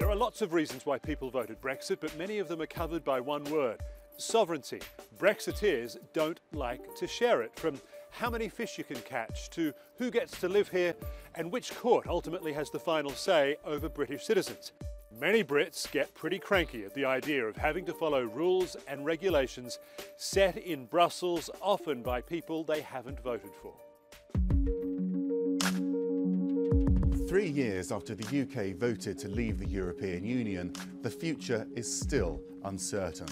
There are lots of reasons why people voted Brexit, but many of them are covered by one word: sovereignty. Brexiteers don't like to share it, from how many fish you can catch to who gets to live here and which court ultimately has the final say over British citizens. Many Brits get pretty cranky at the idea of having to follow rules and regulations set in Brussels, often by people they haven't voted for. 3 years after the UK voted to leave the European Union, the future is still uncertain.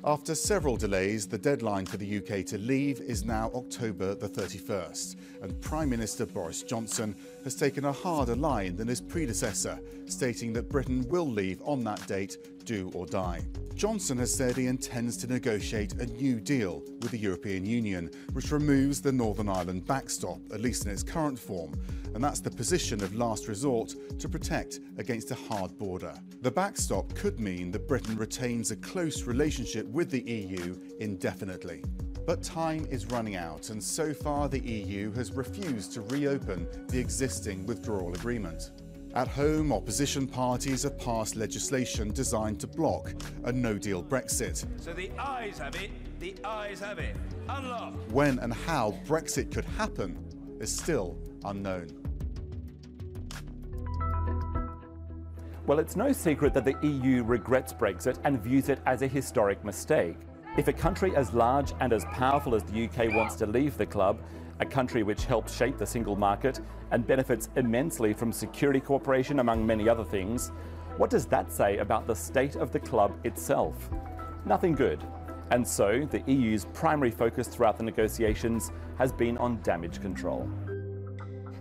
After several delays, the deadline for the UK to leave is now October the 31st, and Prime Minister Boris Johnson has taken a harder line than his predecessor, stating that Britain will leave on that date, do or die. Johnson has said he intends to negotiate a new deal with the European Union, which removes the Northern Ireland backstop, at least in its current form, and that's the position of last resort to protect against a hard border. The backstop could mean that Britain retains a close relationship with the EU indefinitely. But time is running out, and so far the EU has refused to reopen the existing withdrawal agreement. At home, opposition parties have passed legislation designed to block a no-deal Brexit. So the ayes have it, the ayes have it. Unlock! When and how Brexit could happen is still unknown. Well, it's no secret that the EU regrets Brexit and views it as a historic mistake. If a country as large and as powerful as the UK wants to leave the club, a country which helped shape the single market and benefits immensely from security cooperation among many other things, what does that say about the state of the club itself? Nothing good. And so the EU's primary focus throughout the negotiations has been on damage control.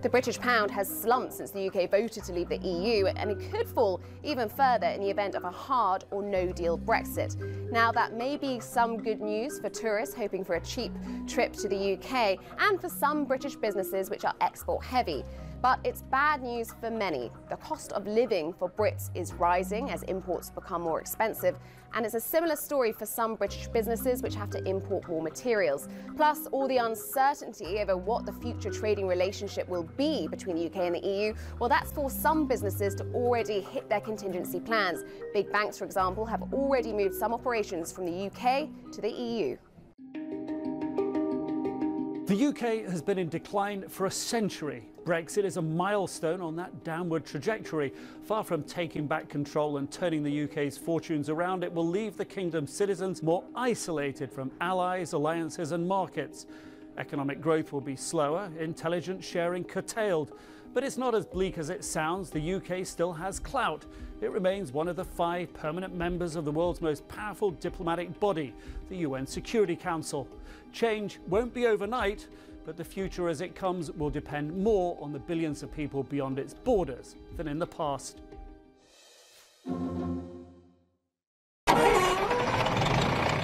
The British pound has slumped since the UK voted to leave the EU, and it could fall even further in the event of a hard or no-deal Brexit. Now, that may be some good news for tourists hoping for a cheap trip to the UK and for some British businesses which are export-heavy. But it's bad news for many. The cost of living for Brits is rising as imports become more expensive, and it's a similar story for some British businesses which have to import raw materials. Plus, all the uncertainty over what the future trading relationship will be between the UK and the EU, well, that's forced some businesses to already hit their contingency plans. Big banks, for example, have already moved some operations from the UK to the EU. The UK has been in decline for a century. Brexit is a milestone on that downward trajectory. Far from taking back control and turning the UK's fortunes around, it will leave the kingdom's citizens more isolated from allies, alliances and markets. Economic growth will be slower, intelligence sharing curtailed. But it's not as bleak as it sounds. The UK still has clout. It remains one of the 5 permanent members of the world's most powerful diplomatic body, the UN Security Council. Change won't be overnight, but the future as it comes will depend more on the billions of people beyond its borders than in the past.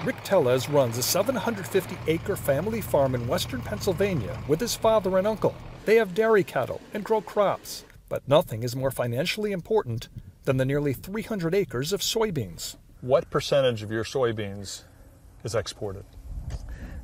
Rick Tellez runs a 750-acre family farm in western Pennsylvania with his father and uncle. They have dairy cattle and grow crops, but nothing is more financially important than the nearly 300 acres of soybeans. What percentage of your soybeans is exported?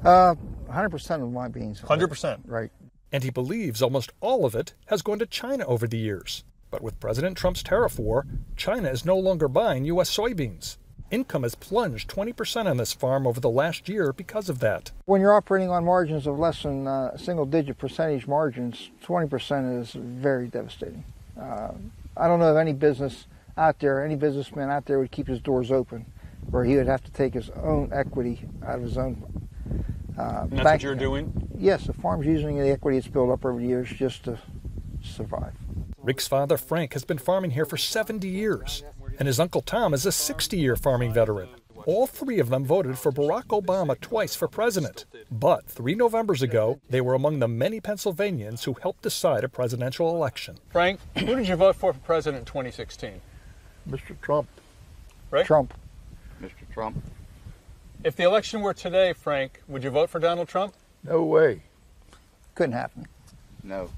100% of my beans. 100%? Right. And he believes almost all of it has gone to China over the years. But with President Trump's tariff war, China is no longer buying U.S. soybeans. Income has plunged 20% on this farm over the last year because of that. When you're operating on margins of less than single-digit percentage margins, 20% is very devastating. I don't know of any business out there, any businessman out there would keep his doors open, where he would have to take his own equity out of his own and that's what you're doing? Yes, the farm's using the equity it's built up over the years just to survive. Rick's father, Frank, has been farming here for 70 years, and his uncle Tom is a 60-year farming veteran. All 3 of them voted for Barack Obama twice for president. But 3 Novembers ago, they were among the many Pennsylvanians who helped decide a presidential election. Frank, who did you vote for president in 2016? Mr. Trump. Right? Trump. Mr. Trump. If the election were today, Frank, would you vote for Donald Trump? No way. Couldn't happen. No.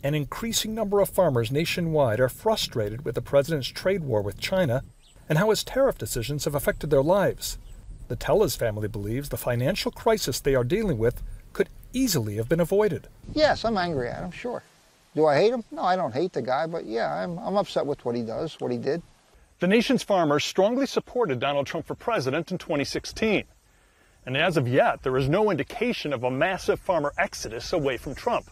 An increasing number of farmers nationwide are frustrated with the president's trade war with China and how his tariff decisions have affected their lives. The Tellez family believes the financial crisis they are dealing with could easily have been avoided. Yes, I'm angry at him, sure. Do I hate him? No, I don't hate the guy, but yeah, I'm upset with what he does, what he did. The nation's farmers strongly supported Donald Trump for president in 2016. And as of yet, there is no indication of a massive farmer exodus away from Trump.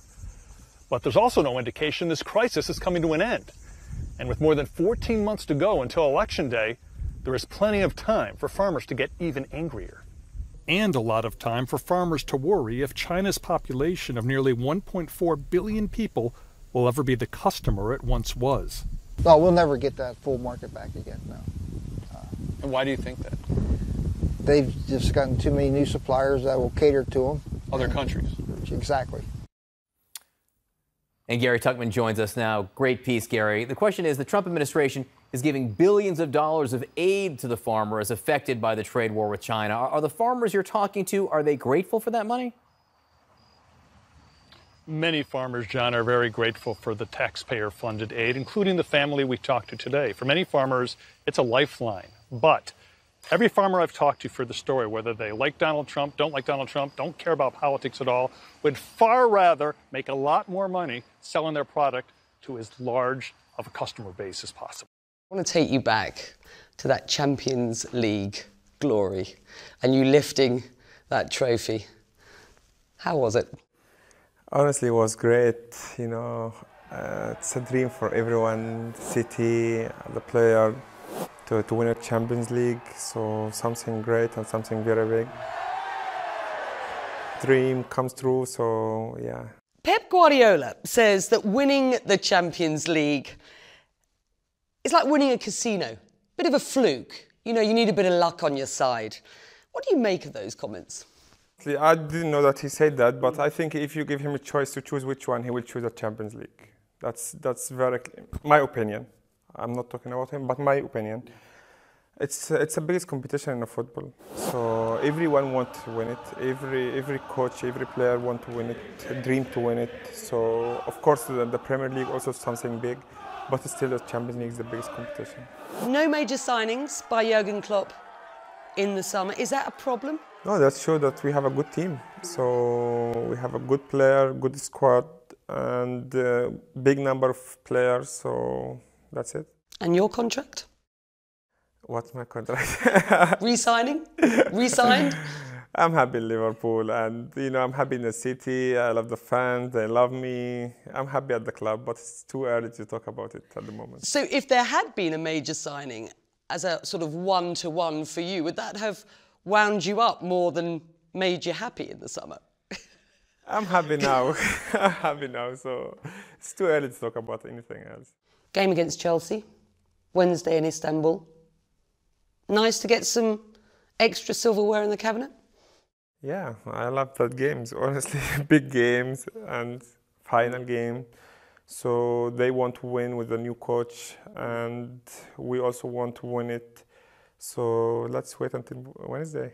But there's also no indication this crisis is coming to an end. And with more than 14 months to go until Election Day, there is plenty of time for farmers to get even angrier. And a lot of time for farmers to worry if China's population of nearly 1.4 billion people will ever be the customer it once was. No, we'll never get that full market back again, no. And why do you think that? They've just gotten too many new suppliers that will cater to them. Other countries. Exactly. And Gary Tuchman joins us now. Great piece, Gary. The question is, the Trump administration is giving billions of dollars of aid to the farmers affected by the trade war with China. Are the farmers you're talking to, are they grateful for that money? Many farmers, John, are very grateful for the taxpayer-funded aid, including the family we talked to today. For many farmers, it's a lifeline. But every farmer I've talked to for the story, whether they like Donald Trump, don't like Donald Trump, don't care about politics at all, would far rather make a lot more money selling their product to as large of a customer base as possible. I want to take you back to that Champions League glory and you lifting that trophy. How was it? Honestly, it was great. You know, it's a dream for everyone, the city, the player, to win a Champions League. So something great and something very big. Dream comes true, so yeah. Pep Guardiola says that winning the Champions League is like winning a casino. Bit of a fluke. You know, you need a bit of luck on your side. What do you make of those comments? I didn't know that he said that, but I think if you give him a choice to choose which one, he will choose the Champions League. That's very my opinion. I'm not talking about him, but my opinion. It's the biggest competition in football. So everyone wants to win it. Every coach, every player wants to win it, dream to win it. So of course the Premier League also is something big, but still the Champions League is the biggest competition. No major signings by Jurgen Klopp in the summer. Is that a problem? No, that shows that we have a good team. So we have a good player, good squad, and big number of players. So that's it. And your contract? What's my contract? Re-signing? Re-signed? I'm happy in Liverpool, and you know I'm happy in the city. I love the fans; they love me. I'm happy at the club, but it's too early to talk about it at the moment. So, if there had been a major signing as a sort of one-to-one for you, would that have wound you up more than made you happy in the summer? I'm happy now. I'm happy now, so it's too early to talk about anything else. Game against Chelsea, Wednesday in Istanbul. Nice to get some extra silverware in the cabinet? Yeah, I love that games, honestly. Big games and final game. So they want to win with the new coach, and we also want to win it. So let's wait until Wednesday.